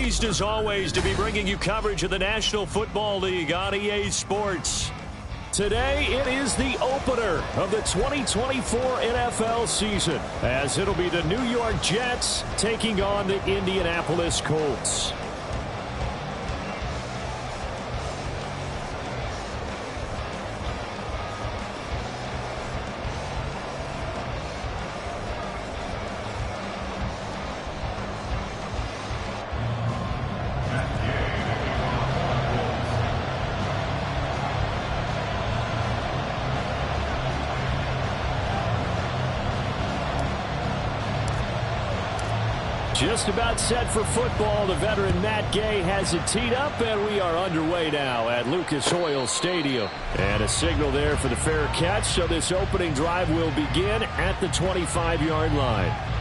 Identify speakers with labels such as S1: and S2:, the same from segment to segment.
S1: pleased as always to be bringing you coverage of the National Football League on EA Sports. Today, it is the opener of the 2024 NFL season, as it'll be the New York Jets taking on the Indianapolis Colts. Just about set for football. The veteran Matt Gay has it teed up, and we are underway now at Lucas Oil Stadium. And a signal there for the fair catch, so this opening drive will begin at the 25-yard line.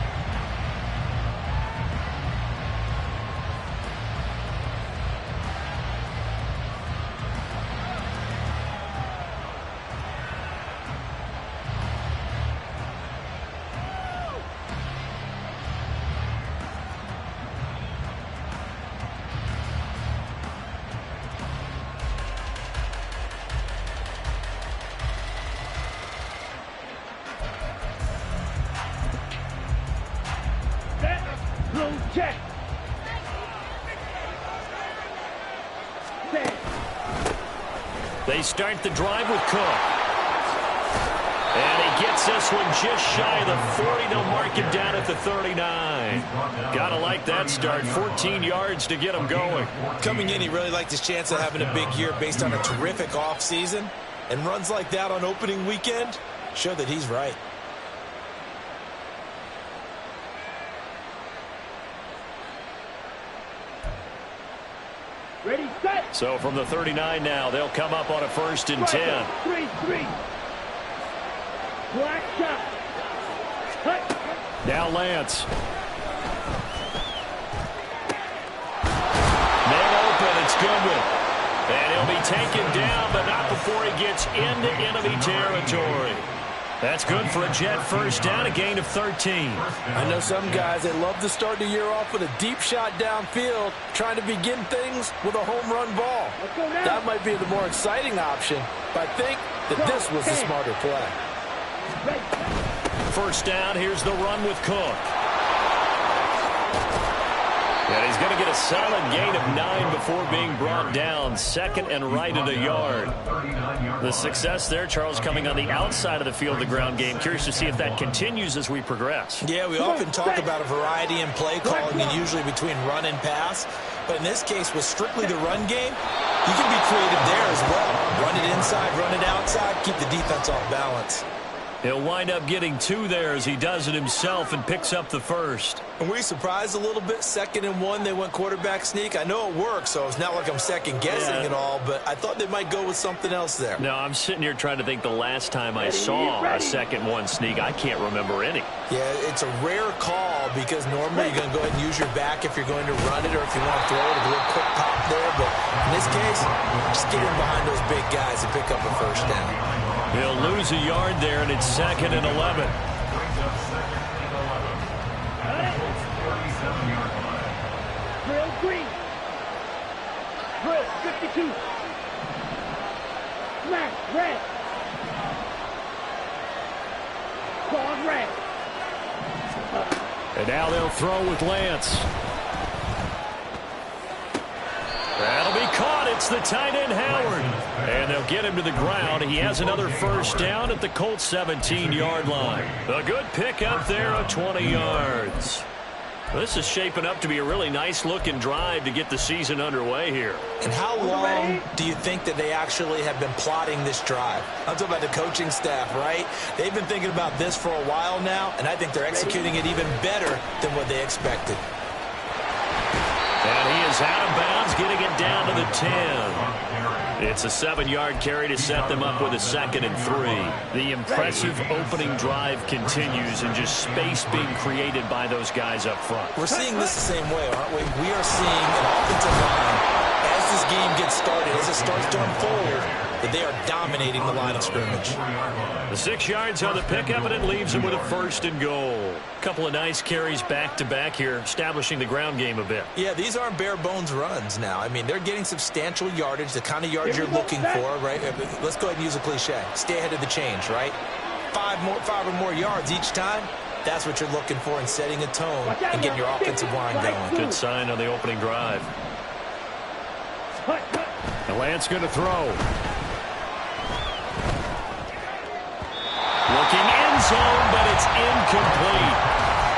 S1: They start the drive with Cook. And he gets this one just shy of the 40. They'll mark him down at the 39. Gotta like that start. 14 yards to get him going.
S2: Coming in, he really liked his chance of having a big year based on a terrific offseason. And runs like that on opening weekend show that he's right.
S3: Ready, set.
S1: So from the 39 now, they'll come up on a 1st and 10.
S3: 3-3. Black shot. Hut.
S1: Now Lance. Man open, it's Goodwin. And he'll be taken down, but not before he gets into enemy territory. That's good for a Jet first down, a gain of 13.
S2: I know some guys, they love to start the year off with a deep shot downfield, trying to begin things with a home run ball. That might be the more exciting option, but I think that this was the smarter play.
S1: First down, here's the run with Cook. And he's going to get a solid gain of 9 before being brought down. 2nd and right at a yard. The success there, Charles, coming on the outside of the field, the ground game. Curious to see if that continues as we progress.
S2: Yeah, we often talk about a variety in play calling and usually between run and pass. But in this case, with strictly the run game, you can be creative there as well. Run it inside, run it outside, keep the defense off balance.
S1: He'll wind up getting 2 there as he does it himself and picks up the first.
S2: And we surprised a little bit. 2nd and 1, they went quarterback sneak. I know it worked, so it's not like I'm second-guessing at all, but I thought they might go with something else there.
S1: No, I'm sitting here trying to think the last time I saw a 2nd-1 sneak. I can't remember any.
S2: Yeah, it's a rare call because normally you're going to go ahead and use your back if you're going to run it or if you want to throw it, a little quick pop there. But in this case, just get in behind those big guys and pick up a first down.
S1: He'll lose a yard there, and it's 2nd and 11.
S3: Drill green. Drill 52. Smash red. Claw red.
S1: And now they'll throw with Lance. That'll be caught. It's the tight end, Howard. And they'll get him to the ground. He has another first down at the Colts 17-yard line. A good pickup there of 20 yards. This is shaping up to be a really nice-looking drive to get the season underway here.
S2: And how long do you think that they actually have been plotting this drive? I'm talking about the coaching staff, right? They've been thinking about this for a while now, and I think they're executing it even better than what they expected.
S1: And he is out of bounds, getting it down to the 10. It's a 7-yard carry to set them up with a 2nd and 3. The impressive opening drive continues and just space being created by those guys up front.
S2: We're seeing this the same way, aren't we? We are seeing an offensive line as this game gets started, as it starts to unfold. that they are dominating the line of scrimmage.
S1: The 6 yards on the pickup, and it leaves them with a 1st and goal. Couple of nice carries back-to-back here, establishing the ground game a bit.
S2: Yeah, these aren't bare-bones runs now. I mean, they're getting substantial yardage, the kind of yards you're looking for, right? Let's go ahead and use a cliche. Stay ahead of the change, right? 5 or more yards each time. That's what you're looking for in setting a tone and getting your offensive line going.
S1: Good sign on the opening drive. And Lance going to throw. Looking end zone, but it's incomplete.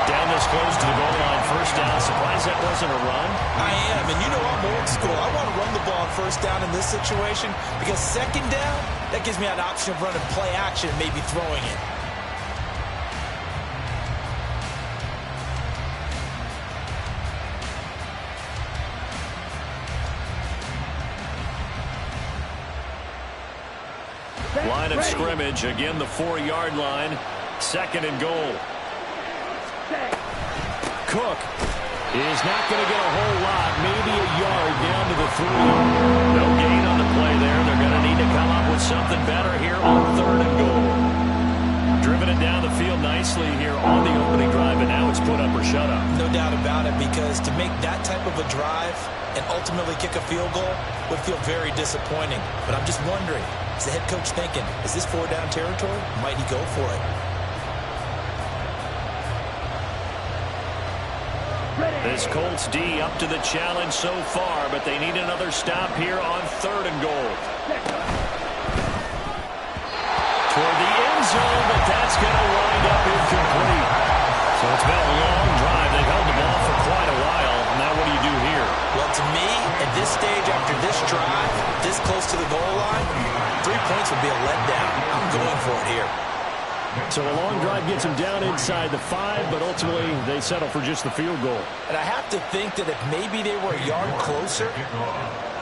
S1: Down this close to the goal line, 1st down. Surprised that wasn't a run?
S2: I am, and you know I'm old school. I want to run the ball on 1st down in this situation because 2nd down, that gives me an option of running play action and maybe throwing it.
S1: Line of scrimmage, again the 4-yard line. 2nd and goal. Cook is not going to get a whole lot, maybe a yard down to the 3. No gain on the play there. They're going to need to come up with something better here on 3rd and goal. Driven it down the field nicely here on the opening drive, and now it's put up or shut up.
S2: No doubt about it, because to make that type of a drive and ultimately kick a field goal would feel very disappointing. But I'm just wondering, is the head coach thinking, is this 4-down territory? Might he go for it?
S1: This Colts D up to the challenge so far, but they need another stop here on 3rd and goal. Toward the end zone, but that's going to wind up incomplete. So it's been a long drive. They've held the ball for quite a while. Now what do you do here?
S2: Well, to me, at this stage, after this drive, this close to the goal line, 3 points would be a letdown. I'm going for it here.
S1: So a long drive gets them down inside the 5, but ultimately they settle for just the field goal.
S2: And I have to think that if maybe they were a yard closer,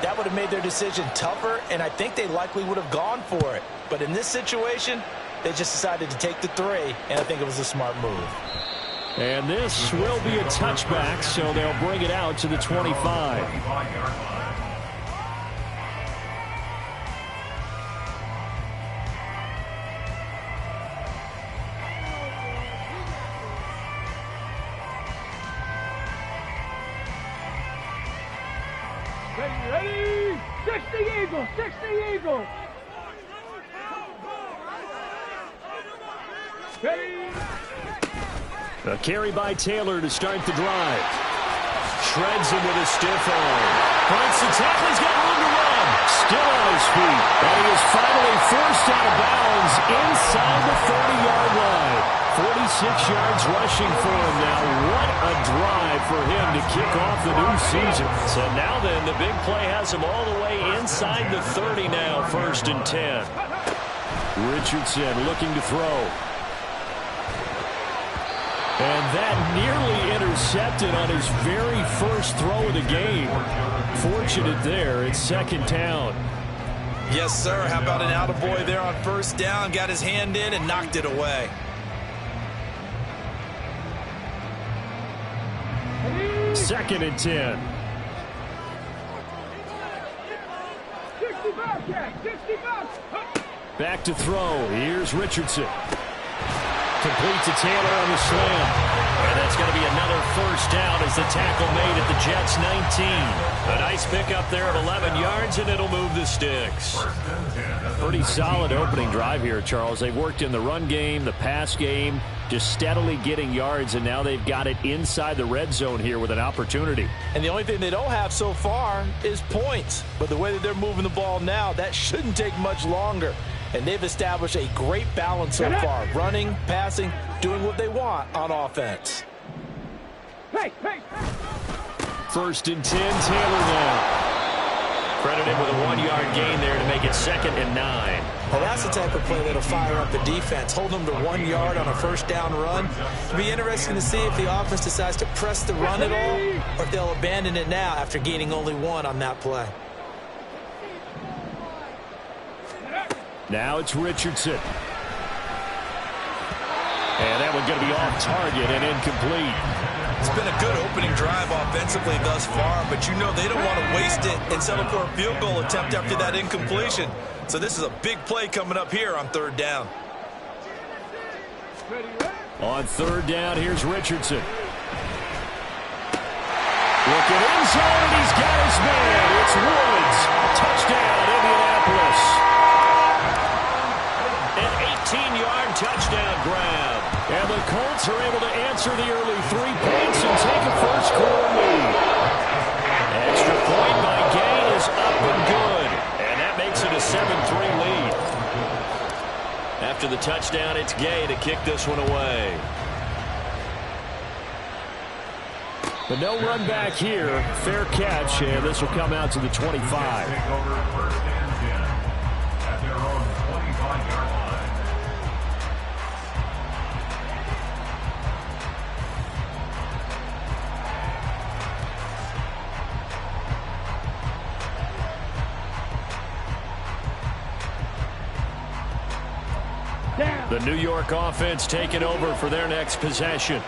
S2: that would have made their decision tougher, and I think they likely would have gone for it. But in this situation, they just decided to take the 3, and I think it was a smart move.
S1: And this will be a touchback, so they'll bring it out to the 25.
S3: Ready? 60 Eagles! 60 Eagles! Ready?
S1: A carry by Taylor to start the drive. Shreds him with a stiff arm. Breaks the tackle. He's got room to run. Still on his feet. And he is finally forced out of bounds inside the 30-yard line. 46 yards rushing for him now. What a drive for him to kick off the new season. So now then, the big play has him all the way inside the 30 now, 1st and 10. Richardson looking to throw. And that nearly intercepted on his very first throw of the game. Fortunate there. It's 2nd down.
S2: Yes, sir. How about an attaboy there on 1st down? Got his hand in and knocked it away.
S1: Second and 10.
S3: 65, Jack! 65!
S1: Back to throw. Here's Richardson. Complete to Taylor on the slam. And that's going to be another 1st down as the tackle made at the Jets' 19. A nice pickup there of 11 yards, and it'll move the sticks. Pretty solid opening drive here, Charles. They've worked in the run game, the pass game, just steadily getting yards, and now they've got it inside the red zone here with an opportunity.
S2: And the only thing they don't have so far is points. But the way that they're moving the ball now, that shouldn't take much longer. And they've established a great balance so far. Running, passing, doing what they want on offense.
S3: Hey, hey!
S1: 1st and 10, Taylor now. Credited with a 1-yard gain there to make it 2nd and 9.
S2: Well, that's the type of play that'll fire up the defense. Hold them to 1 yard on a 1st down run. It'll be interesting to see if the offense decides to press the run at all, or if they'll abandon it now after gaining only 1 on that play.
S1: Now it's Richardson. And that one's going to be off target and incomplete.
S2: It's been a good opening drive offensively thus far, but you know they don't want to waste it and settle for a field goal attempt after that incompletion. So this is a big play coming up here on third down.
S1: On third down, here's Richardson. Looking in zone, and he's got his man. It's Woods. Touchdown, Indianapolis. An 18-yard touchdown grab. And the Colts are able to answer the early 3 points and take a first-quarter lead. Extra point by Gay is up and good. And that makes it a 7-3 lead. After the touchdown, it's Gay to kick this one away. But no run back here. Fair catch, and this will come out to the 25. The New York offense taking over for their next possession.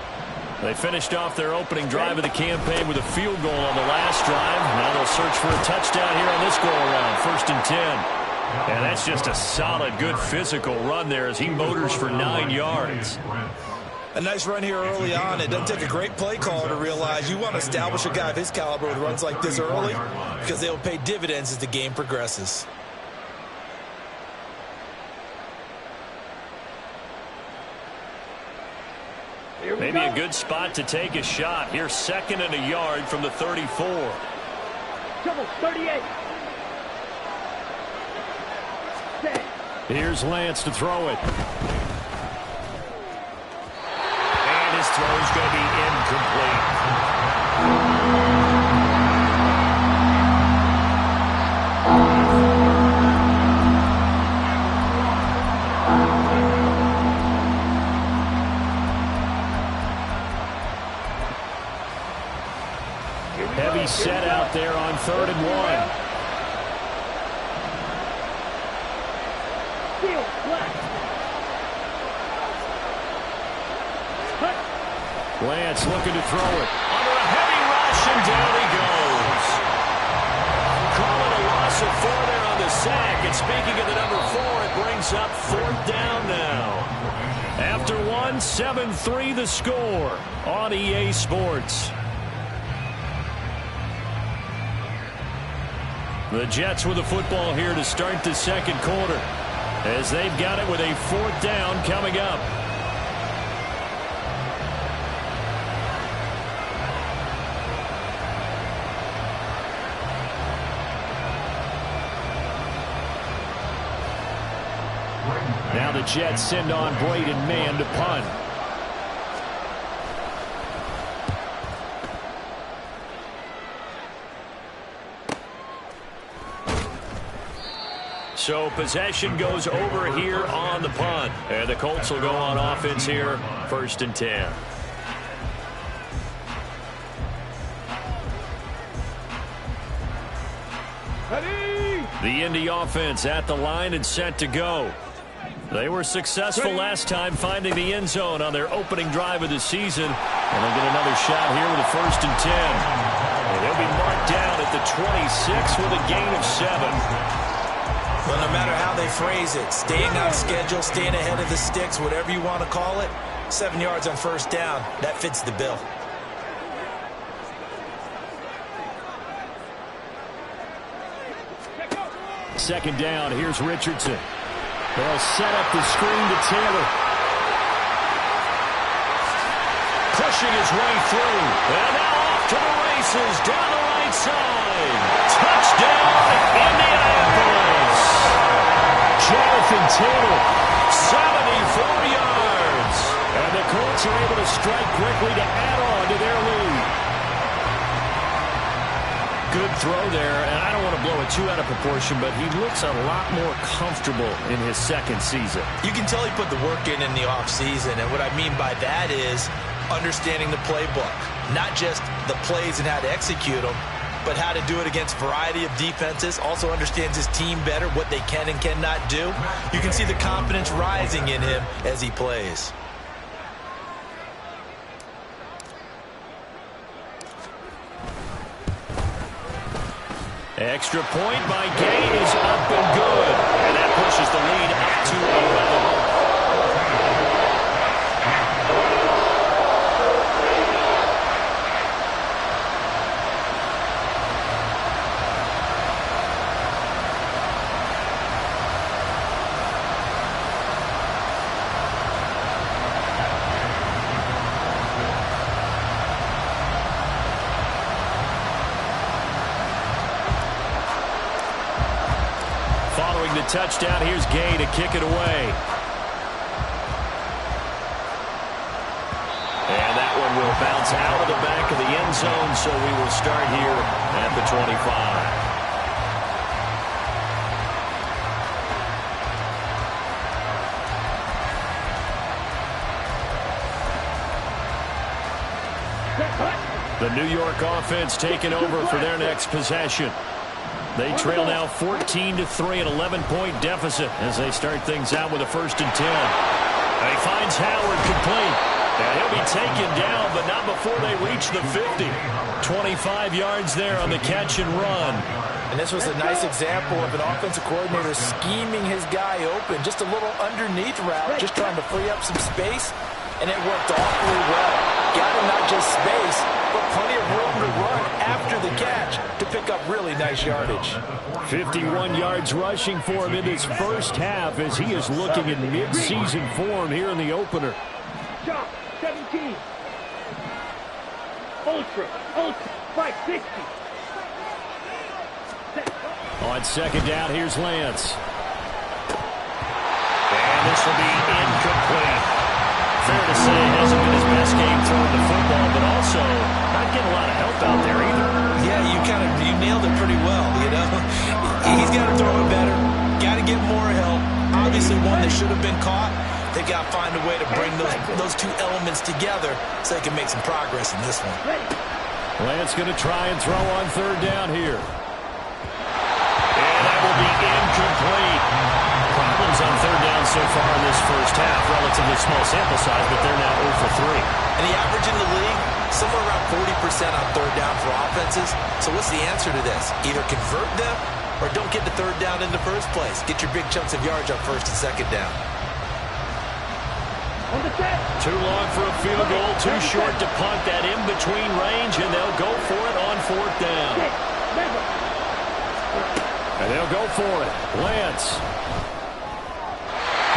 S1: They finished off their opening drive of the campaign with a field goal on the last drive. Now they'll search for a touchdown here on this go-around, 1st and 10. And that's just a solid, good physical run there as he motors for 9 yards.
S2: A nice run here early on. It doesn't take a great play caller to realize you want to establish a guy of his caliber with runs like this early because they will pay dividends as the game progresses.
S1: Maybe a good spot to take a shot. Here's 2nd and a yard from the 34.
S3: Double 38.
S1: Here's Lance to throw it. And his throw's going to be incomplete. Heavy set out there on 3rd and 1. Lance looking to throw it. Under a heavy rush, and down he goes. Calling a loss of 4 there on the sack. And speaking of the number 4, it brings up 4th down now. After 1, 7-3 the score on EA Sports. The Jets with the football here to start the 2nd quarter, as they've got it with a 4th down coming up. Now the Jets send on Braden Mann to punt. So possession goes over here on the punt. And the Colts will go on offense here, 1st and 10. The Indy offense at the line and set to go. They were successful last time finding the end zone on their opening drive of the season. And they'll get another shot here with a 1st and 10. And they'll be marked down at the 26 with a gain of 7.
S2: Well, no matter how they phrase it, staying on schedule, staying ahead of the sticks, whatever you want to call it, 7 yards on 1st down, that fits the bill.
S1: Second down, here's Richardson. They'll set up the screen to Taylor. Pushing his way through. And now off to the races down the right side. Touchdown, Indianapolis. Jonathan Taylor, 74 yards. And the Colts are able to strike quickly to add on to their lead. Good throw there, and I don't want to blow it too out of proportion, but he looks a lot more comfortable in his 2nd season.
S2: You can tell he put the work in the offseason, and what I mean by that is understanding the playbook. Not just the plays and how to execute them, but how to do it against a variety of defenses. Also understands his team better, what they can and cannot do. You can see the confidence rising in him as he plays.
S1: Extra point by Gay is up and good. And that pushes the lead up to 11. Following the touchdown, here's Gay to kick it away. And that one will bounce out of the back of the end zone, so we will start here at the 25. The New York offense taking over for their next possession. They trail now 14-3, an 11-point deficit as they start things out with a 1st and 10. He finds Howard complete. And he'll be taken down, but not before they reach the 50. 25 yards there on the catch and run.
S2: And this was a nice example of an offensive coordinator scheming his guy open. Just a little underneath route, just trying to free up some space. And it worked awfully well. Got him not just space, but plenty of room to run after the catch to pick up really nice yardage.
S1: 51 yards rushing for him in this first half as he is looking in mid-season form here in the opener.
S3: Jump, 17. Ultra, 560.
S1: On 2nd down, here's Lance. And this will be incomplete. Fair to say it hasn't been his best game throwing the football, but also not getting a lot of help out there either.
S2: Yeah, you nailed it pretty well, you know. He's got to throw it better. Got to get more help. Obviously one that should have been caught. They got to find a way to bring those two elements together so they can make some progress in this one.
S1: Lance going to try and throw on 3rd down here. And that will be incomplete. Problems on 3rd down so far in this first half. Relatively small sample size, but they're now 0 for 3.
S2: And the average in the league, somewhere around 40% on 3rd down for offenses. So what's the answer to this? Either convert them or don't get to 3rd down in the first place. Get your big chunks of yards on 1st and 2nd down.
S1: Too long for a field goal, too short to punt. That in-between range, and they'll go for it on 4th down. And they'll go for it. Lance.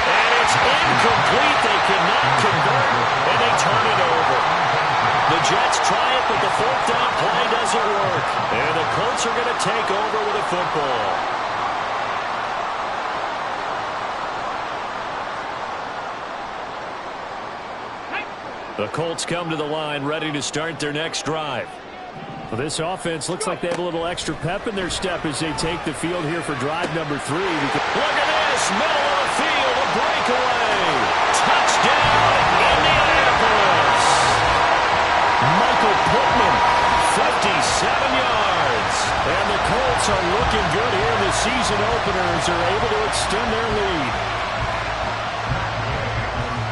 S1: And it's incomplete. They cannot convert, and they turn it over. The Jets try it, but the 4th down play doesn't work. And the Colts are going to take over with a football. The Colts come to the line, ready to start their next drive. Well, this offense looks like they have a little extra pep in their step as they take the field here for drive number 3. Look at this, middle of the field, a breakaway. Touchdown, Indianapolis. Michael Pittman, 57 yards. And the Colts are looking good here in the season openers. Are able to extend their lead.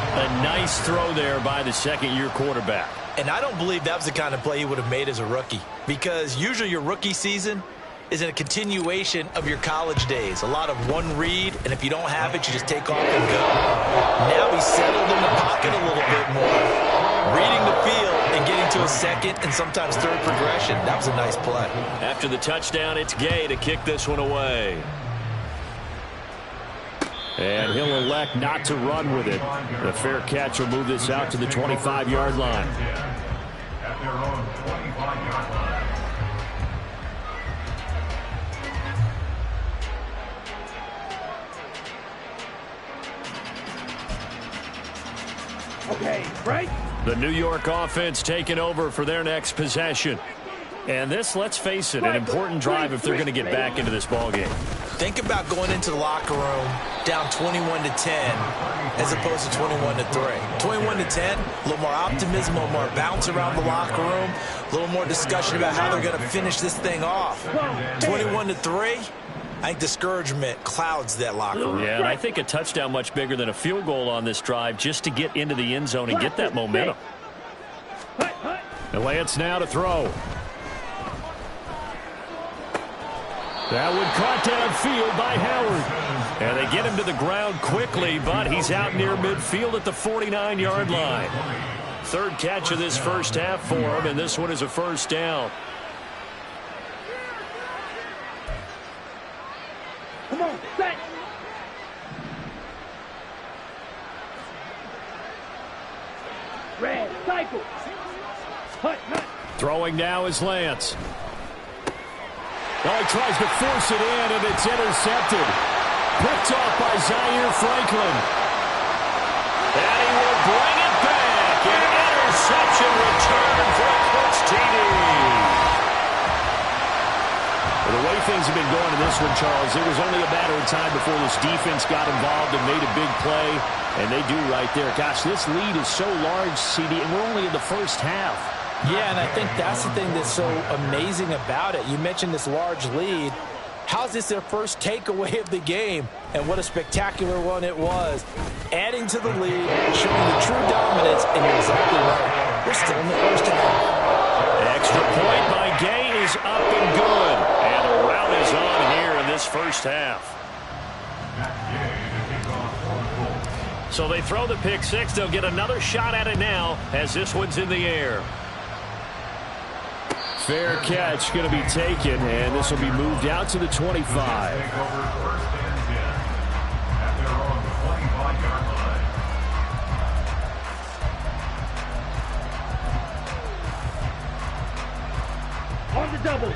S1: A nice throw there by the 2nd-year quarterback.
S2: And I don't believe that was the kind of play he would have made as a rookie, because usually your rookie season is a continuation of your college days. A lot of one read, and if you don't have it, you just take off and go. Now he's settled in the pocket a little bit more, reading the field and getting to a 2nd and sometimes 3rd progression. That was a nice play.
S1: After the touchdown, it's Gay to kick this one away. And he'll elect not to run with it. The fair catch will move this out to the 25-yard line.
S3: Okay, right?
S1: The New York offense taking over for their next possession. And this, let's face it, an important drive if they're going to get back into this ballgame.
S2: Think about going into the locker room down 21-10 as opposed to 21-3. 21-10, a little more optimism, a little more bounce around the locker room, a little more discussion about how they're going to finish this thing off. 21-3, I think discouragement clouds that locker room.
S1: Yeah, and I think a touchdown much bigger than a field goal on this drive just to get into the end zone and get that momentum. And Lance now to throw. That one caught downfield by Howard. And they get him to the ground quickly, but he's out near midfield at the 49-yard line. Third catch of this first half for him, and this one is a first down.
S3: Come on, set. Red, cycle. Hut, hut.
S1: Throwing now is Lance. Oh, he tries to force it in, and it's intercepted. Picked off by Zaire Franklin. And he will bring it back. An interception return for a Colts TD. Well, the way things have been going in this one, Charles, it was only a matter of time before this defense got involved and made a big play. And they do right there. Gosh, this lead is so large, CD, and we're only in the first half.
S2: Yeah, and I think that's the thing that's so amazing about it. You mentioned this large lead. How's this their first takeaway of the game? And what a spectacular one it was. Adding to the lead, showing the true dominance, and you're exactly right. We're still in the first half.
S1: Extra point by Gay is up and good. And a rout is on here in this first half. So they throw the pick six. They'll get another shot at it now as this one's in the air. Fair catch going to be taken, and this will be moved out to the 25.
S3: On the double.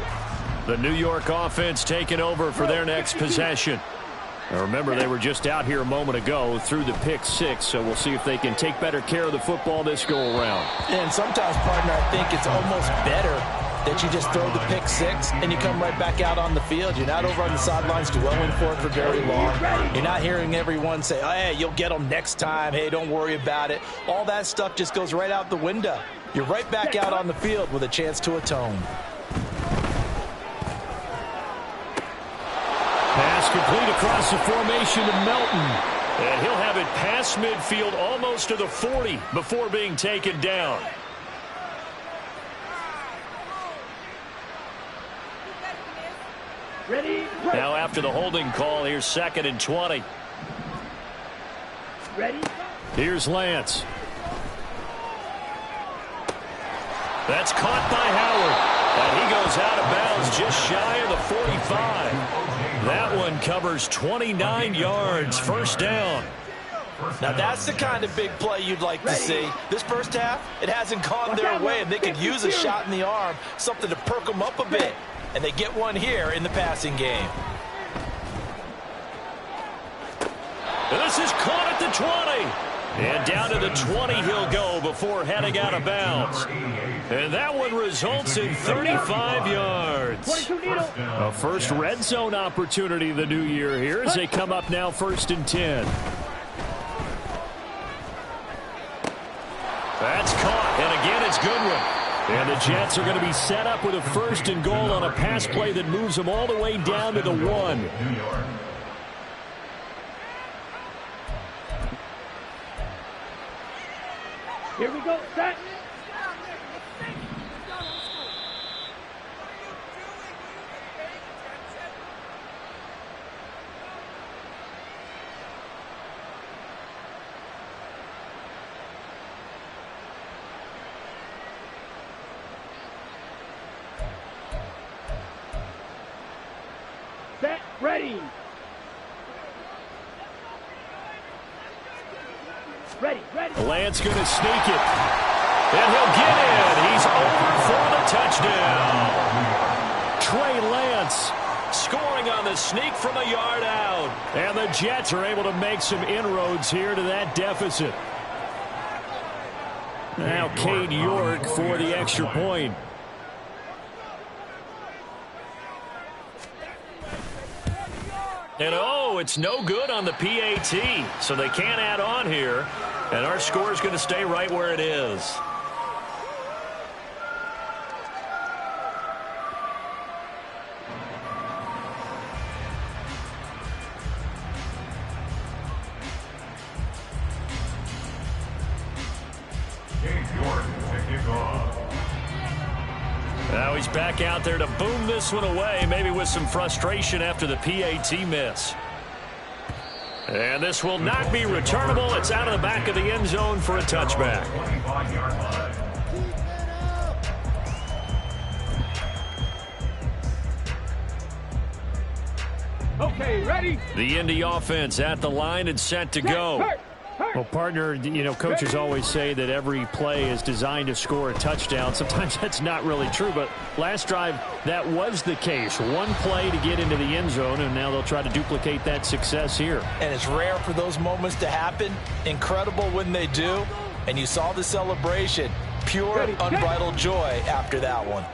S1: The New York offense taking over for their next possession. Now remember, they were just out here a moment ago through the pick six, so we'll see if they can take better care of the football this go-around.
S2: And sometimes, partner, I think it's almost better that you just throw the pick six and you come right back out on the field. You're not over on the sidelines dwelling for it for very long. You're not hearing everyone say, oh, hey, you'll get them next time. Hey, don't worry about it. All that stuff just goes right out the window. You're right back out on the field with a chance to atone.
S1: Pass complete across the formation to Melton. And he'll have it past midfield almost to the 40 before being taken down.
S3: Ready?
S1: Now after the holding call, here's 2nd and 20.
S3: Ready?
S1: Here's Lance. That's caught by Howard. And he goes out of bounds just shy of the 45. That one covers 29 yards. First down.
S2: Now that's the kind of big play you'd like to see. This first half, it hasn't gone their way, and they could use a shot in the arm, something to perk them up a bit. And they get one here in the passing game.
S1: This is caught at the 20. And down to the 20 he'll go before heading out of bounds. And that one results in 35 yards.
S3: 22 needle.
S1: A first red zone opportunity the new year here as they come up now 1st and 10. That's caught, and again it's Goodwin. And the Jets are going to be set up with a 1st and goal on a pass play that moves them all the way down to the 1.
S3: Here we go. Set. Set. Ready. Ready, ready.
S1: Lance going to sneak it. And he'll get in. He's over for the touchdown. Trey Lance scoring on the sneak from a yard out. And the Jets are able to make some inroads here to that deficit. Now Cade York for the extra point. And oh, it's no good on the PAT, so they can't add on here. And our score is going to stay right where it is. Now he's back out there to boom this one away, maybe with some frustration after the PAT miss. And this will not be returnable. It's out of the back of the end zone for a touchback.
S3: Okay, ready?
S1: The Indy offense at the line and set to go.
S4: Well, partner, coaches always say that every play is designed to score a touchdown. Sometimes that's not really true, but last drive, that was the case. One play to get into the end zone, and now they'll try to duplicate that success here.
S2: And it's rare for those moments to happen. Incredible when they do. And you saw the celebration. Pure, unbridled joy after that one.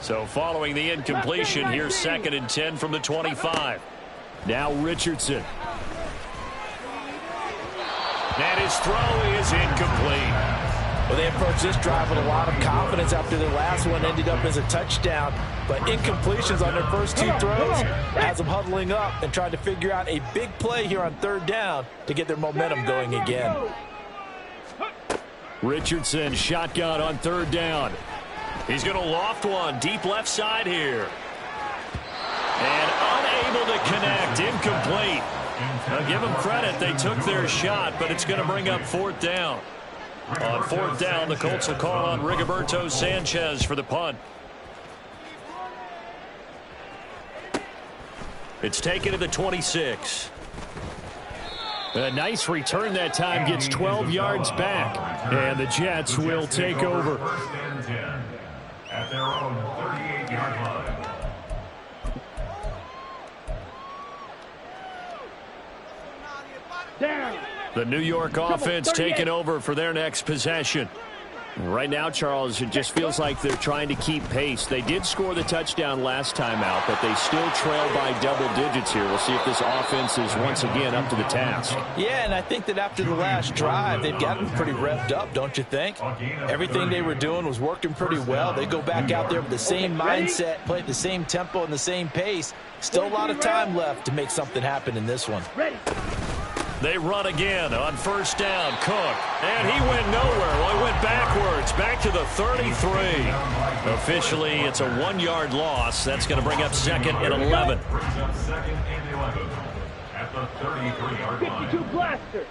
S1: So following the incompletion, here's 2nd and 10 from the 25.
S4: Now Richardson.
S1: And his throw is incomplete.
S2: Well, they approached this drive with a lot of confidence after their last one ended up as a touchdown. But incompletions on their first 2 throws has them huddling up and trying to figure out a big play here on 3rd down to get their momentum going again.
S4: Richardson shotgun on 3rd down.
S1: He's going to loft one deep left side here. And unable to connect, incomplete. Now give them credit, they took their shot, but it's going to bring up 4th down. On 4th down, the Colts will call on Rigoberto Sanchez for the punt. It's taken to the 26.
S4: A nice return that time, gets 12 yards back. And the Jets will take over.
S5: At their own 38-yard line.
S3: Down.
S1: The New York offense taking over for their next possession.
S4: Right now, Charles, it just feels like they're trying to keep pace. They did score the touchdown last time out, but they still trail by double digits here. We'll see if this offense is once again up to the task.
S2: Yeah, and I think that after the last drive, they've gotten pretty revved up, don't you think? Everything they were doing was working pretty well. They go back out there with the same mindset, play at the same tempo and the same pace. Still a lot of time left to make something happen in this one.
S3: Ready.
S1: They run again on 1st down. Cook. And he went nowhere. Well, he went backwards. Back to the 33. Officially, it's a 1-yard loss. That's going to bring up 2nd and 11.
S5: Brings up 2nd and 11 at the 33-yard line.
S3: 52 blaster.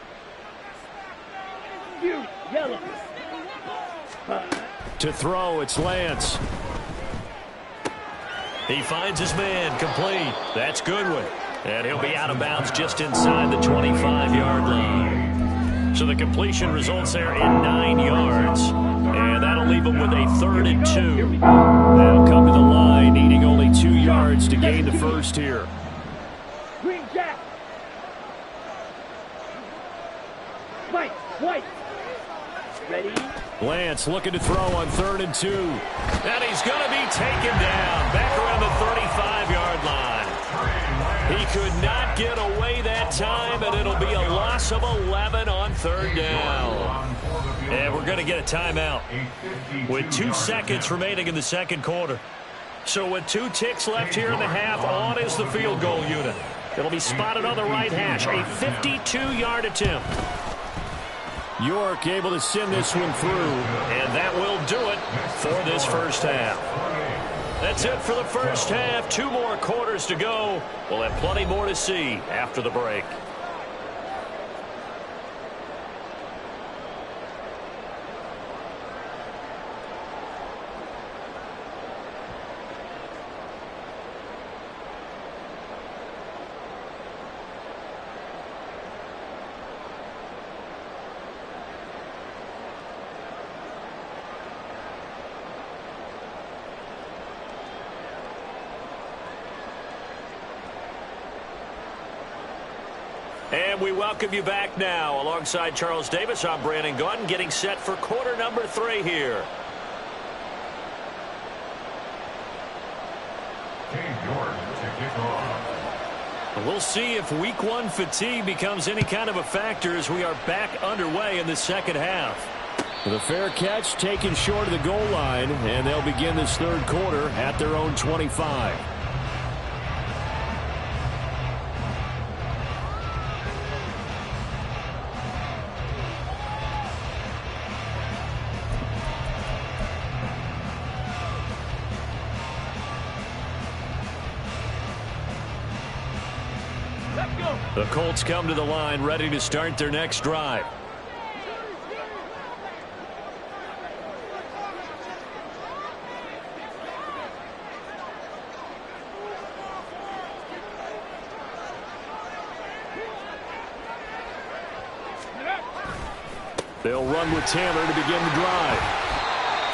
S3: You, yellow.
S4: To throw, it's Lance.
S1: He finds his man, complete. That's Goodwin. And he'll be out of bounds just inside the 25-yard line. So the completion results there in 9 yards. And that'll leave him with a 3rd and 2.
S4: They'll come to the line, needing only 2 yards to gain the first here.
S3: Green Jack. Mike, White. Ready.
S4: Lance looking to throw on 3rd and 2.
S1: And he's going to be taken down back around the 35-yard line. He could not get away that time, and it'll be a loss of 11 on 3rd down. And we're going to get a timeout with 2 seconds remaining in the 2nd quarter. So with 2 ticks left here in the half, on is the field goal unit. It'll be spotted on the right hash, a 52-yard attempt.
S4: York able to send this one through.
S1: And that will do it for this first half. That's it for the first half. 2 more quarters to go. We'll have plenty more to see after the break. And we welcome you back now. Alongside Charles Davis, I'm Brandon Gaudin, getting set for quarter number 3 here. We'll see if week 1 fatigue becomes any kind of a factor as we are back underway in the second half.
S4: The fair catch taken short of the goal line, and they'll begin this 3rd quarter at their own 25.
S1: The Colts come to the line, ready to start their next drive. They'll run with Taylor to begin the drive.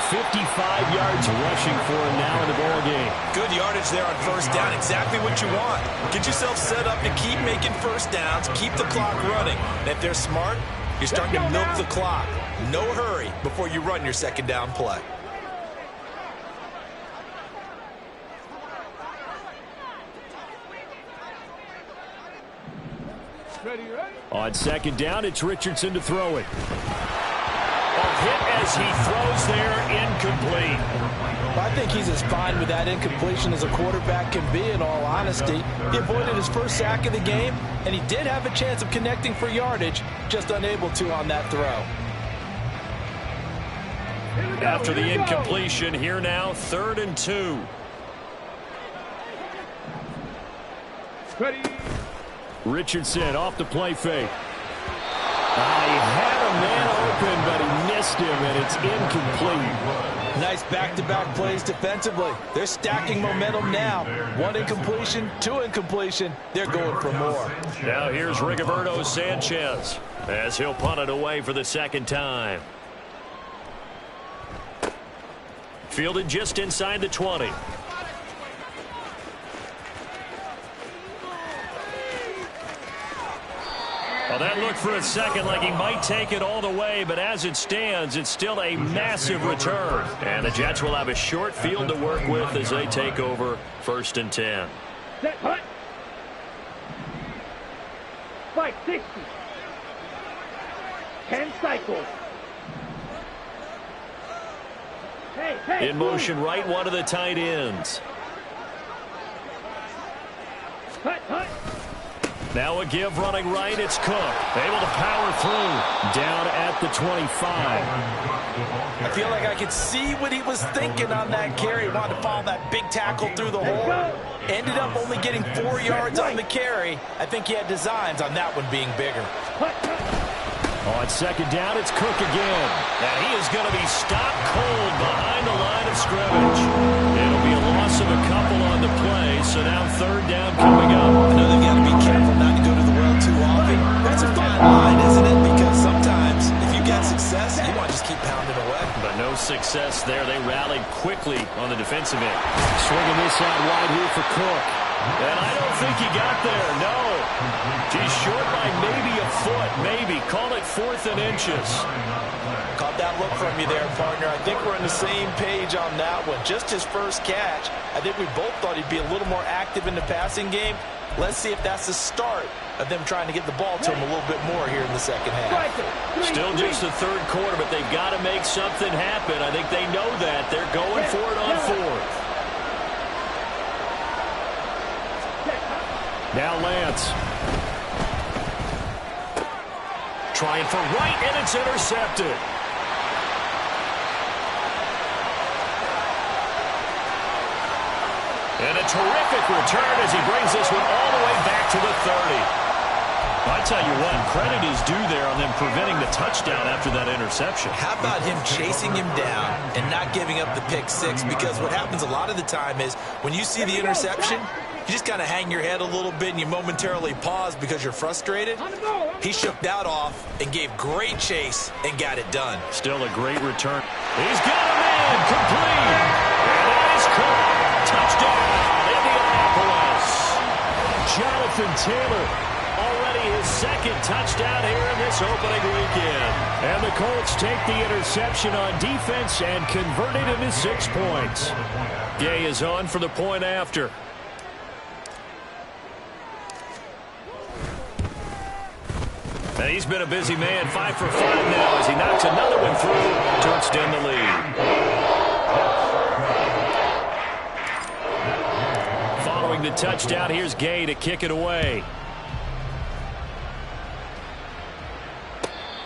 S1: 55 yards rushing for him now in the ball game.
S2: Good yardage there on first down. Exactly what you want. Get yourself set up to keep making first downs, keep the clock running. And if they're smart, you're starting to milk the clock. No hurry before you run your second down play.
S4: On second down, it's Richardson to throw it.
S1: A hit as he throws there, incomplete.
S2: I think he's as fine with that incompletion as a quarterback can be, in all honesty. He avoided his first sack of the game, and he did have a chance of connecting for yardage, just unable to on that throw.
S1: After the incompletion, here now, 3rd and 2.
S3: Ready.
S4: Richardson off the play fake. He had a man open, but he missed him, and it's incomplete.
S2: Nice back-to-back plays defensively. They're stacking momentum now. 1 incompletion, 2 incompletion. They're going for more.
S1: Now here's Rigoberto Sanchez as he'll punt it away for the second time. Fielded just inside the 20. Well, that looked for a second like he might take it all the way, but as it stands, it's still a massive return. And the Jets will have a short field to work with as they take over 1st and 10.
S3: Set, hut. Spike, 60. 10 cycles. Hey,
S1: In motion right, one of the tight ends.
S3: Hut, hut.
S1: Now a give running right, it's Cook. Able to power through. Down at the 25.
S2: I feel like I could see what he was thinking on that carry. Wanted to follow that big tackle through the hole. Ended up only getting 4 yards on the carry. I think he had designs on that one being bigger.
S4: On second down, it's Cook again.
S1: And he is going to be stopped cold behind the line of scrimmage. It'll be a loss of a couple on the play, so now 3rd down coming up.
S2: I know they've got to be careful not to go to the well too often. That's a fine line, isn't it? Because sometimes if you get success, you want to just keep pounding away.
S1: But no success there. They rallied quickly on the defensive end.
S4: Swinging this out wide here for Cook.
S1: And I don't think he got there, no. He's short by maybe a foot, maybe. Call it 4th and inches.
S2: Caught that look from you there, partner. I think we're on the same page on that one. Just his first catch. I think we both thought he'd be a little more active in the passing game. Let's see if that's the start of them trying to get the ball to him a little bit more here in the second half.
S1: Still just the 3rd quarter, but they've got to make something happen. I think they know that. They're going for it on 4th.
S4: Now Lance.
S1: Trying for right, and it's intercepted. And a terrific return as he brings this one all the way back to the 30. I tell you what, credit is due there on them preventing the touchdown after that interception.
S2: How about him chasing him down and not giving up the pick 6? Because what happens a lot of the time is when you see the interception, you just kind of hang your head a little bit and you momentarily pause because you're frustrated. He shook that off and gave great chase and got it done.
S1: Still a great return. He's got him in, complete. And that is caught. Touchdown, Indianapolis.
S4: Jonathan Taylor,
S1: already his 2nd touchdown here in this opening weekend.
S4: And the Colts take the interception on defense and convert it into 6 points.
S1: Gay is on for the point after. And he's been a busy man, 5 for 5 now as he knocks another one through to extend the lead. Following the touchdown, here's Gay to kick it away.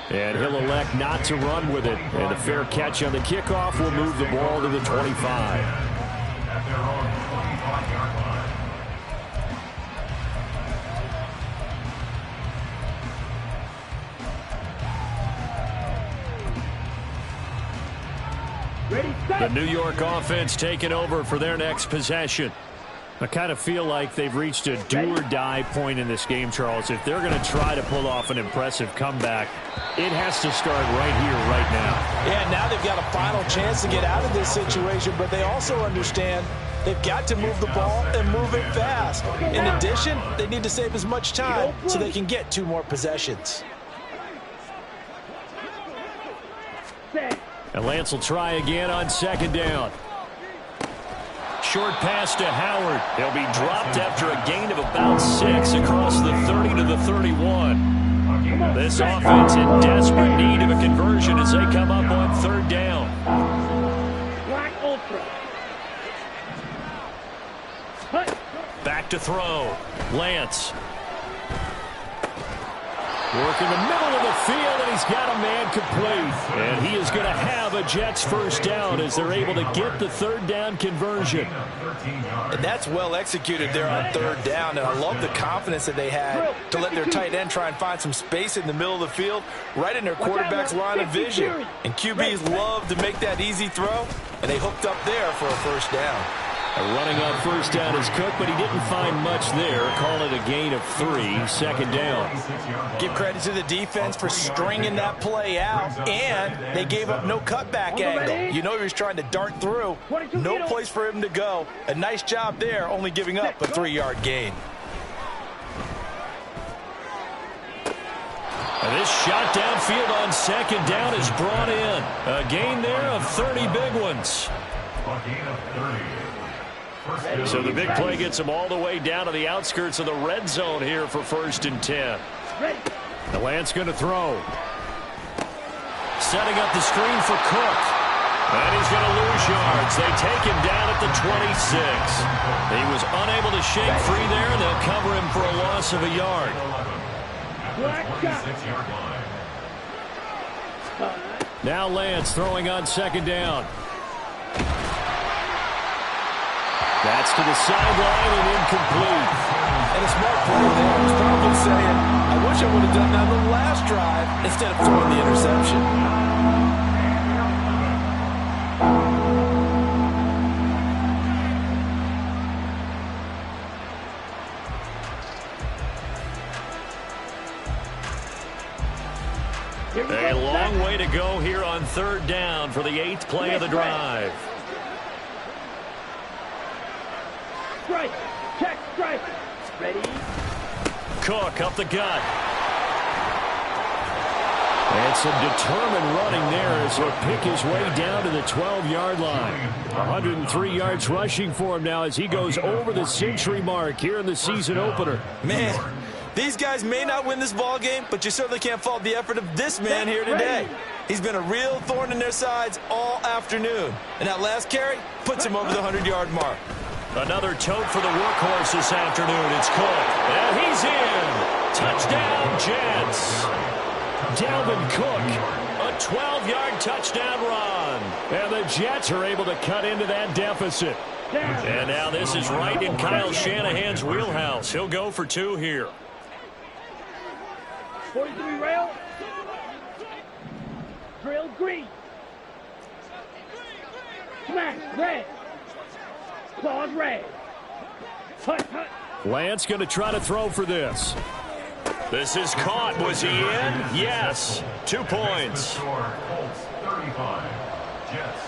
S4: And he'll elect not to run with it. And a fair catch on the kickoff will move the ball to the 25.
S1: The New York offense taking over for their next possession.
S4: I kind of feel like they've reached a do-or-die point in this game, Charles. If they're going to try to pull off an impressive comeback, it has to start right here, right now.
S2: Yeah, now they've got a final chance to get out of this situation, but they also understand they've got to move the ball and move it fast. In addition, they need to save as much time so they can get 2 more possessions.
S4: And Lance will try again on 2nd down.
S1: Short pass to Howard. He'll be dropped after a gain of about 6 across the 30 to the 31. This offense in desperate need of a conversion as they come up on 3rd down.
S3: Black Ultra.
S1: Back to throw. Lance. Work in the middle of the field, and he's got a man complete. And he is going to have a Jets 1st down as they're able to get the 3rd down conversion.
S2: And that's well executed there on 3rd down, and I love the confidence that they had to let their tight end try and find some space in the middle of the field, right in their quarterback's line of vision. And QBs love to make that easy throw, and they hooked up there for a 1st down.
S1: Running on 1st down is Cook, but he didn't find much there. Call it a gain of 3, 2nd down.
S2: Give credit to the defense for stringing that play out, and they gave up no cutback angle. You know he was trying to dart through. No place for him to go. A nice job there, only giving up a 3-yard gain.
S1: And this shot downfield on 2nd down is brought in. A gain there of 30 big ones.
S5: A gain of 30.
S1: So the big play gets him all the way down to the outskirts of the red zone here for 1st and 10.
S4: The Lance going to throw.
S1: Setting up the screen for Cook. And he's going to lose yards. They take him down at the 26. He was unable to shake free there, and they'll cover him for a loss of a yard.
S4: Now Lance throwing on 2nd down. That's to the sideline and incomplete.
S2: And a smart play there. He's probably saying, I wish I would have done that on the last drive instead of throwing the interception.
S1: A long way to go here on 3rd down for the 8th play of the drive.
S3: Strike. Check. Strike. Ready.
S1: Cook up the gut.
S4: And some determined running there as he'll pick his way down to the 12-yard line. 103 yards rushing for him now as he goes over the century mark here in the season opener.
S2: Man, these guys may not win this ball game, but you certainly can't fault the effort of this man here today. He's been a real thorn in their sides all afternoon. And that last carry puts him over the 100-yard mark.
S1: Another tote for the workhorse this afternoon. It's Cook. And he's in. Touchdown, Jets. Dalvin Cook, a 12-yard touchdown run.
S4: And the Jets are able to cut into that deficit.
S1: And now this is right in Kyle Shanahan's wheelhouse. He'll go for 2 here.
S3: 43 rail. Drill green. Smash red. Claws red. Hut, hut.
S4: Lance going to try to throw for this.
S1: This is caught. Was he in? Yes. 2 points.
S5: Score, Colts 35, Jets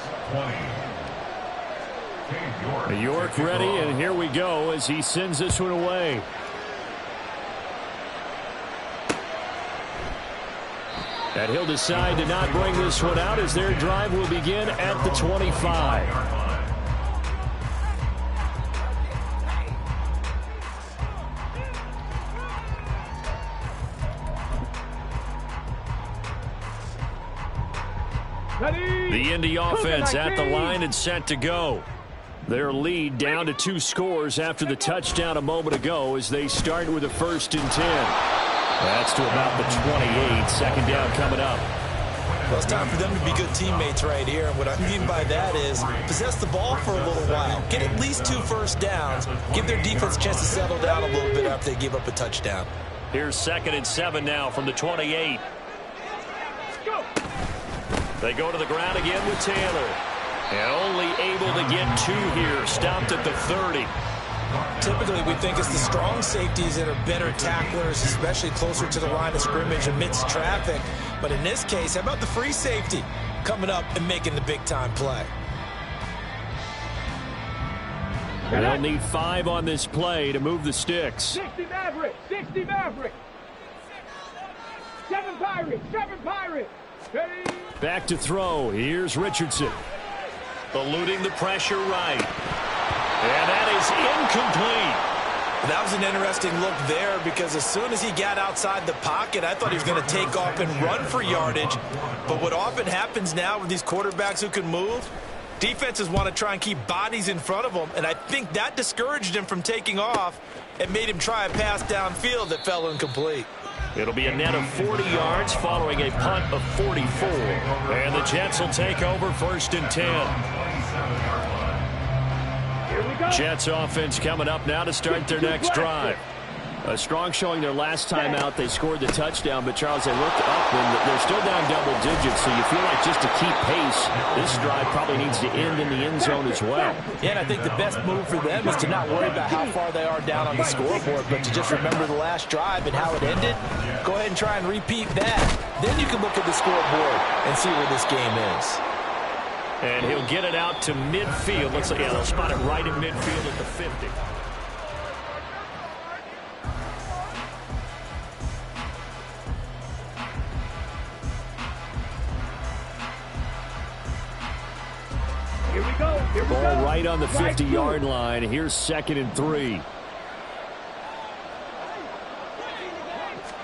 S5: 20.
S4: York ready, and here we go as he sends this one away. And he'll decide to not bring this one out as their drive will begin at the 25. The Indy offense at the line and set to go. Their lead down to 2 scores after the touchdown a moment ago as they start with a 1st and 10. That's to about the 28. 2nd down coming up.
S2: Well, it's time for them to be good teammates right here. And what I mean by that is possess the ball for a little while. Get at least 2 first downs. Give their defense a chance to settle down a little bit after they give up a touchdown.
S1: Here's 2nd and 7 now from the 28.
S3: Go.
S1: They go to the ground again with Taylor. And only able to get 2 here. Stopped at the 30.
S2: Typically, we think it's the strong safeties that are better tacklers, especially closer to the line of scrimmage amidst traffic. But in this case, how about the free safety coming up and making the big-time play?
S4: They'll need 5 on this play to move the sticks.
S3: 60 Maverick, 60 Maverick. 7 Pirates, 7 Pirates. Ready?
S4: Back to throw. Here's Richardson.
S1: Eluding the pressure right. And that is incomplete.
S2: That was an interesting look there because as soon as he got outside the pocket, I thought he was going to take off and run for yardage. But what often happens now with these quarterbacks who can move, defenses want to try and keep bodies in front of them, and I think that discouraged him from taking off and made him try a pass downfield that fell incomplete.
S1: It'll be a net of 40 yards following a punt of 44. And the Jets will take over 1st and 10. Jets offense coming up now to start their next drive. A strong showing their last time out. They scored the touchdown, but Charles, they looked up and they're still down double digits, so you feel like just to keep pace, this drive probably needs to end in the end zone as well.
S2: Yeah, and I think the best move for them is to not worry about how far they are down on the scoreboard, but to just remember the last drive and how it ended. Go ahead and try and repeat that. Then you can look at the scoreboard and see where this game is.
S1: And he'll get it out to midfield. Looks like, yeah, they'll spot it right in midfield at the 50.
S3: Here we go. Here we go.
S4: Ball right on the 50-yard line. Here's 2nd and 3.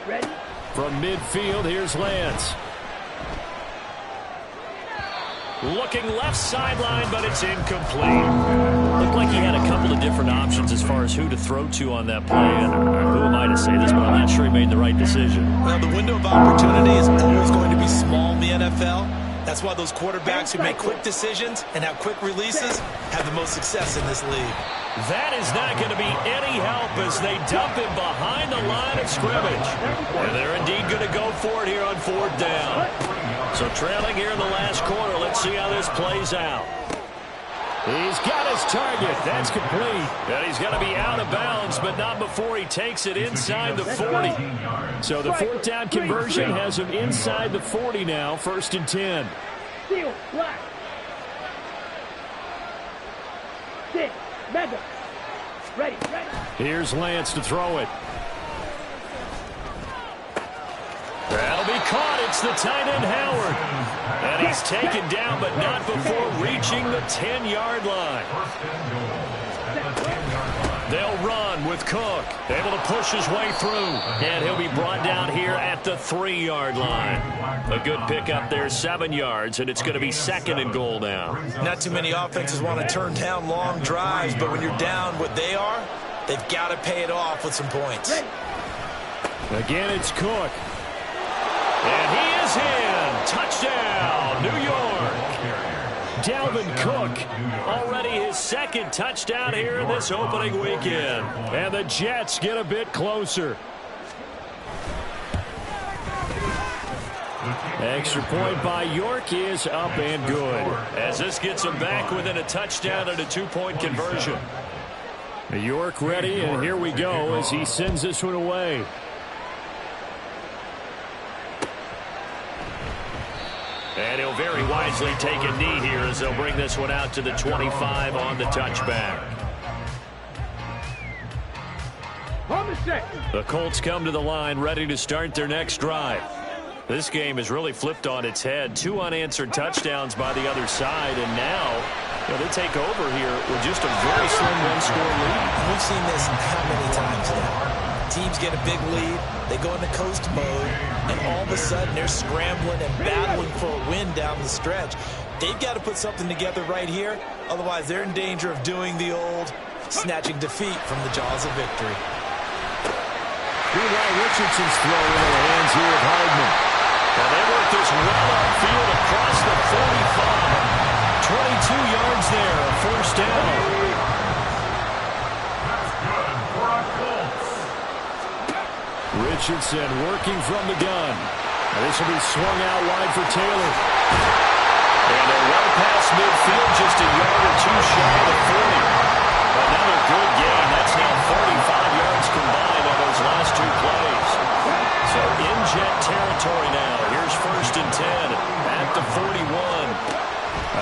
S3: Ready?
S4: From midfield, here's Lance.
S1: Looking left sideline, but it's incomplete. Looked like he had a couple of different options as far as who to throw to on that play. And who am I to say this, but I'm not sure he made the right decision.
S2: Well, the window of opportunity is always going to be small in the NFL. That's why those quarterbacks who make quick decisions and have quick releases have the most success in this league.
S1: That is not going to be any help as they dump him behind the line of scrimmage. And they're indeed going to go for it here on 4th down. So trailing here in the last quarter. Let's see how this plays out.
S4: He's got his target. That's complete.
S1: And he's going to be out of bounds, but not before he takes it inside the 40.
S4: So the 4th down conversion has him inside the 40 now. 1st and 10.
S3: Steel, black. 6, mega. Ready, ready.
S4: Here's Lance to throw it.
S1: That'll be caught. It's the tight end, Howard. And he's taken down, but not before reaching the 10-yard line. They'll run with Cook. Able to push his way through. And he'll be brought down here at the 3-yard line. A good pickup there, 7 yards, and it's going to be 2nd and goal now.
S2: Not too many offenses want to turn down long drives, but when you're down what they are, they've got to pay it off with some points.
S4: Again, it's Cook.
S1: And he is in. Touchdown, New York.
S4: Dalvin Cook.
S1: Already his 2nd touchdown here in this opening weekend.
S4: And the Jets get a bit closer. Extra point by York is up and good.
S1: As this gets him back within a touchdown and a 2-point conversion.
S4: York ready, and here we go as he sends this one away.
S1: And he'll very wisely take a knee here as they'll bring this one out to the 25 on the touchback.
S3: On the set.
S1: The Colts come to the line ready to start their next drive. This game is really flipped on its head. 2 unanswered touchdowns by the other side, and now they take over here with just a very slim one-score lead.
S2: We've seen this how many times now? Teams get a big lead, they go into coast mode, and all of a sudden they're scrambling and battling for a win down the stretch. They've got to put something together right here, otherwise they're in danger of doing the old snatching defeat from the jaws of victory.
S4: Eli Richardson's throw into the hands here of Hardman.
S1: And they work this well upfield across the 45. 22 yards there, a 1st down.
S4: Richardson working from the gun. And this will be swung out wide for Taylor.
S1: And they're well past midfield, just a yard or two shy of the 40. Another good gain. That's now 35 yards combined on those last two plays. So in Jet territory now. Here's 1st and 10 at the 41.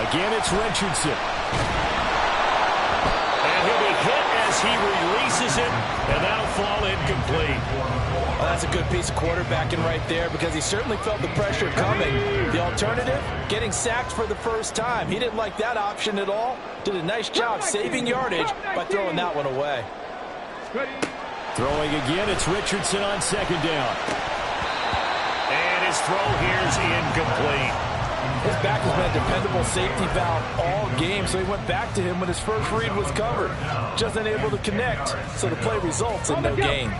S4: Again, it's Richardson.
S1: And he'll be hit as he releases it, and that'll fall incomplete.
S2: Well, that's a good piece of quarterbacking right there because he certainly felt the pressure coming. The alternative, getting sacked for the first time. He didn't like that option at all. Did a nice job saving yardage by throwing that one away.
S4: Throwing again, it's Richardson on 2nd down.
S1: And his throw here's incomplete.
S2: His back has been a dependable safety valve all game, so he went back to him when his first read was covered. Just unable to connect, so the play results in no gain.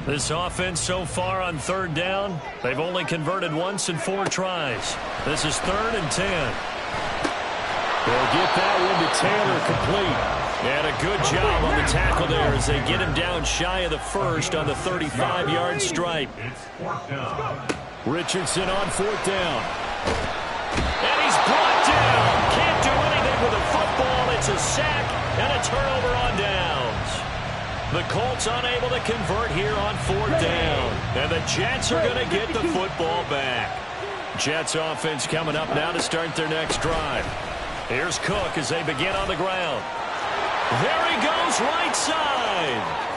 S1: This offense so far on 3rd down, they've only converted once in 4 tries. This is 3rd and 10.
S4: They'll get that one to Taylor complete.
S1: And a good job on the tackle there as they get him down shy of the 1st on the 35-yard stripe.
S4: Richardson on 4th down.
S1: And he's brought down. Can't do anything with the football. It's a sack and a turnover on downs. The Colts unable to convert here on 4th down. And the Jets are going to get the football back. Jets offense coming up now to start their next drive. Here's Cook as they begin on the ground. There he goes, right side.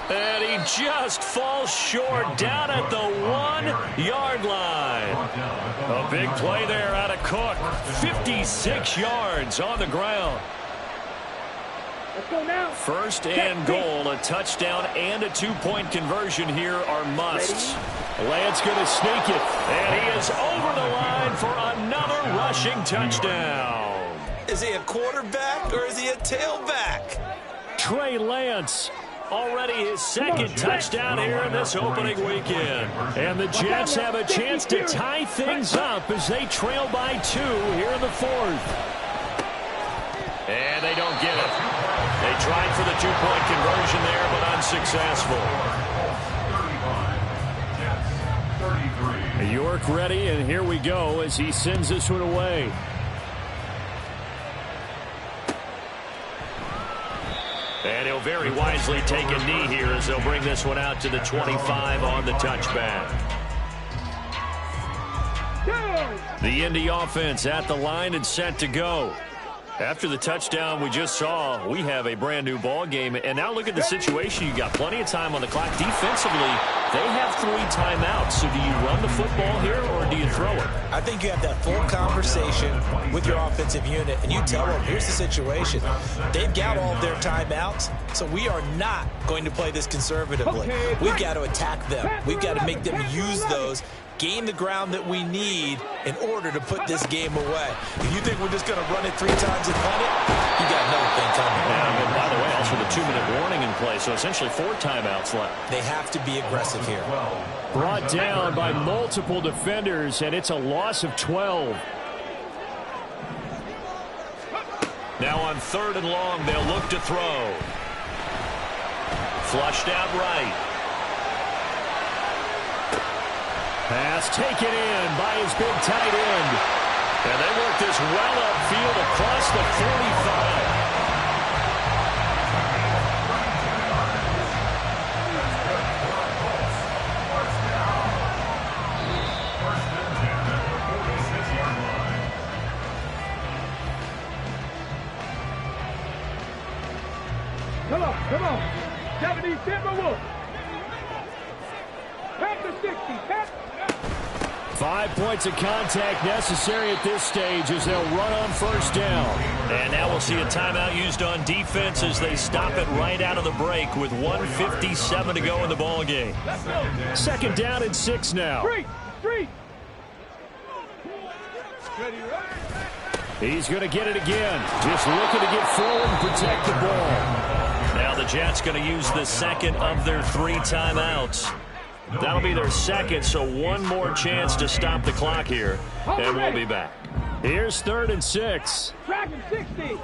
S1: And he just falls short down at the 1-yard line. A big play there out of Cook. 56 yards on the ground.
S3: Let's go now.
S1: 1st and goal, a touchdown and a 2-point conversion here are musts.
S4: Lance going to sneak it.
S1: And he is over the line for another rushing touchdown.
S2: Is he a quarterback or is he a tailback?
S4: Trey Lance.
S1: Already his 2nd touchdown here in this opening weekend.
S4: And the Jets have a chance to tie things up as they trail by 2 here in the 4th.
S1: And they don't get it. They tried for the 2-point conversion there, but unsuccessful.
S4: York ready, and here we go as he sends this one away.
S1: And he'll very wisely take a knee here as they'll bring this one out to the 25 on the touchback. The Indy offense at the line and set to go. After the touchdown we just saw, we have a brand new ball game. And now look at the situation. You got plenty of time on the clock. Defensively, they have 3 timeouts. So do you run the football here or do you throw it?
S2: I think you have that full conversation with your offensive unit, and you tell them, here's the situation. They've got all of their timeouts, so we are not going to play this conservatively. We've got to attack them. We've got to make them use those, gain the ground that we need in order to put this game away. If you think we're just going to run it 3 times and punt it, you got another thing coming.
S1: Yeah, and by the way, also the 2-minute warning in play, so essentially 4 timeouts left.
S2: They have to be aggressive here.
S4: Brought down by multiple defenders, and it's a loss of 12.
S1: Now on 3rd and long, they'll look to throw. Flushed out right.
S4: Pass taken in by his big tight end.
S1: And they work this well upfield across the 45.
S3: Come on. 70 Timberwolves. Back to 60. Back.
S4: 5 points of contact necessary at this stage as they'll run on 1st down.
S1: And now we'll see a timeout used on defense as they stop it right out of the break with 1:57 to go in the ball game.
S4: 2nd down and 6 now.
S3: Street.
S4: He's going to get it again. Just looking to get forward and protect the ball.
S1: Now the Jets going to use the 2nd of their 3 timeouts. That'll be their 2nd, so 1 more chance to stop the clock here, and we'll be back.
S4: Here's 3rd and 6.
S3: Tracking 60.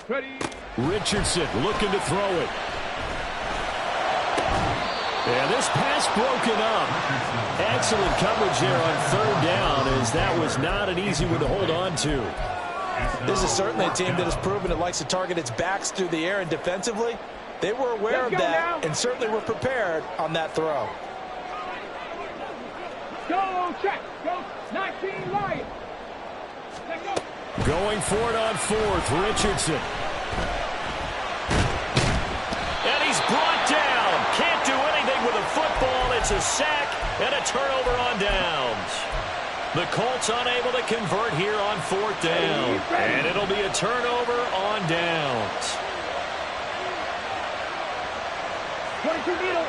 S3: Ready.
S4: Richardson looking to throw it. And this pass broken up. Excellent coverage there on third down, as that was not an easy one to hold on to.
S2: This is certainly a team that has proven it likes to target its backs through the air, and defensively, they were aware of that and certainly were prepared on that throw.
S3: Go, check. Go, 19 Lions. Let's go.
S4: Going for it on fourth, Richardson.
S1: And he's brought down. Can't do anything with a football. It's a sack and a turnover on downs. The Colts unable to convert here on fourth down. And it'll be a turnover on downs.
S3: 22 middle.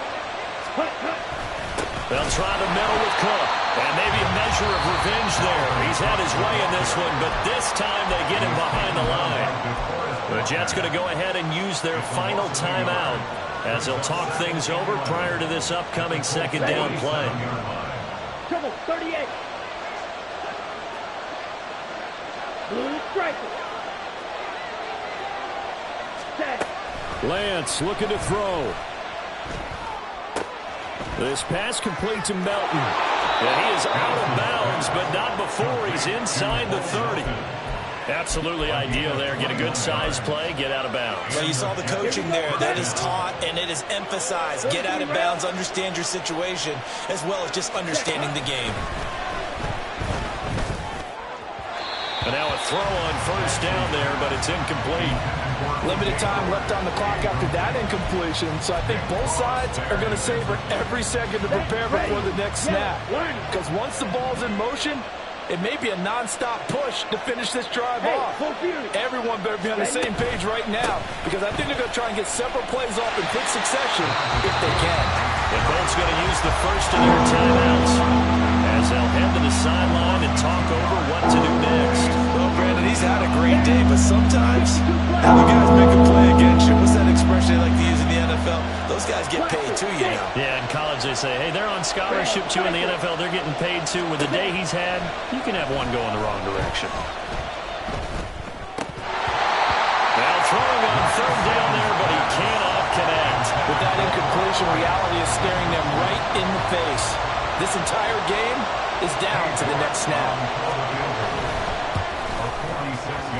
S1: They'll try the middle with Cook. And maybe a measure of revenge there. He's had his way in this one, but this time they get him behind the line. The Jets going to go ahead and use their final timeout as they'll talk things over prior to this upcoming second down play.
S3: Trouble, 38. Blue striker. Set.
S4: Lance looking to throw. This pass complete to Melton.
S1: And he is out of bounds, but not before he's inside the 30. Absolutely ideal there. Get a good size play, get out of bounds.
S2: Well, you saw the coaching there. That is taught and it is emphasized. Get out of bounds, understand your situation, as well as just understanding the game.
S1: And now a throw on first down there, but it's incomplete.
S2: Limited time left on the clock after that incompletion, so I think both sides are going to savor every second to prepare before the next snap. Because once the ball's in motion, it may be a non-stop push to finish this drive off. Everyone better be on the same page right now, because I think they're going to try and get several plays off in quick succession if they can.
S1: The Colts going to use the first of their timeouts as they'll head to the sideline and talk over what to do next.
S2: Well, Brandon, he's had a great day, but sometimes other guys make a play against you. What's that expression they like to use in the NFL? Those guys get paid too, you know.
S1: Yeah, in college they say, hey, they're on scholarship too. In the NFL, they're getting paid too. With the day he's had, you can have one go in the wrong direction. Now throwing on third down there, but he cannot connect.
S2: With that incompletion, reality is staring them right in the face. This entire game is down to the next snap.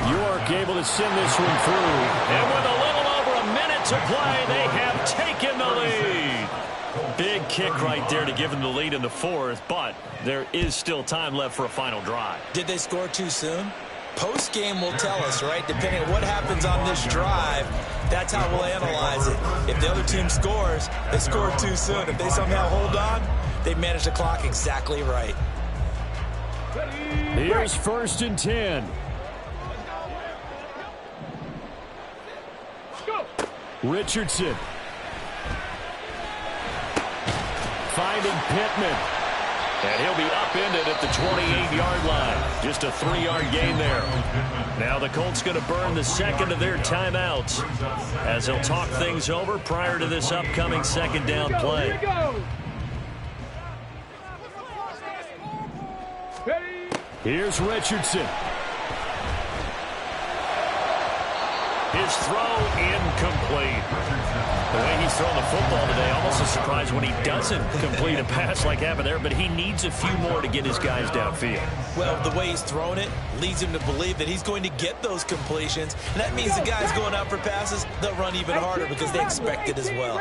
S4: York able to send this one through.
S1: And with a little over a minute to play, they have taken the lead. Big kick right there to give them the lead in the fourth, but there is still time left for a final drive.
S2: Did they score too soon? Post-game will tell us, right? Depending on what happens on this drive, that's how we'll analyze it. If the other team scores, they scored too soon. If they somehow hold on, they manage the clock exactly right.
S4: Here's first and 10.
S3: Go.
S4: Richardson. Finding Pittman.
S1: And he'll be upended at the 28-yard line. Just a 3-yard gain there. Now the Colts going to burn the second of their timeouts as they'll talk things over prior to this upcoming second down play.
S3: Here we go. Ready.
S4: Here's Richardson.
S1: His throw incomplete. The way he's throwing the football today, almost a surprise when he doesn't complete a pass like happened there, but he needs a few more to get his guys downfield.
S2: Well, the way he's thrown it leads him to believe that he's going to get those completions, and that means the guys going out for passes, they'll run even harder because they expect it as well.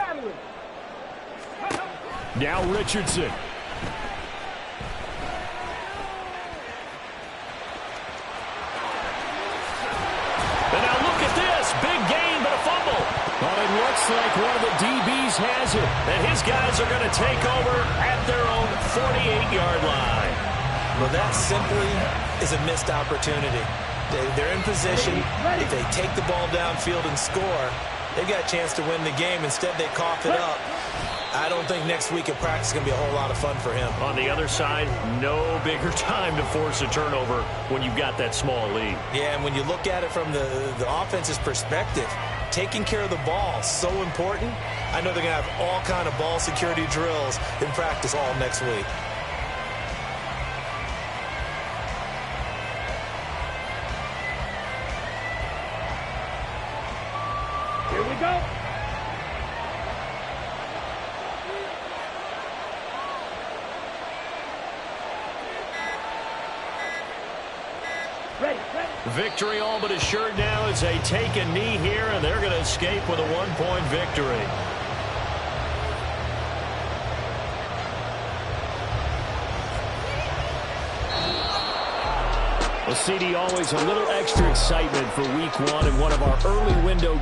S4: Now Richardson.
S1: And now look at this. Big gain, but a fumble.
S4: But it looks like one of the DBs has it.
S1: And his guys are going to take over at their own 48-yard line.
S2: Well, that simply is a missed opportunity. They're in position. If they take the ball downfield and score, they've got a chance to win the game. Instead, they cough it up. I don't think next week at practice is going to be a whole lot of fun for him.
S1: On the other side, no bigger time to force a turnover when you've got that small lead.
S2: Yeah, and when you look at it from the offense's perspective, taking care of the ball is so important. I know they're going to have all kind of ball security drills in practice all next week.
S3: Here we go.
S1: Victory all but assured now as they take a knee here, and they're going to escape with a 1-point victory.
S4: Well, CD, always a little extra excitement for week one and one of our early window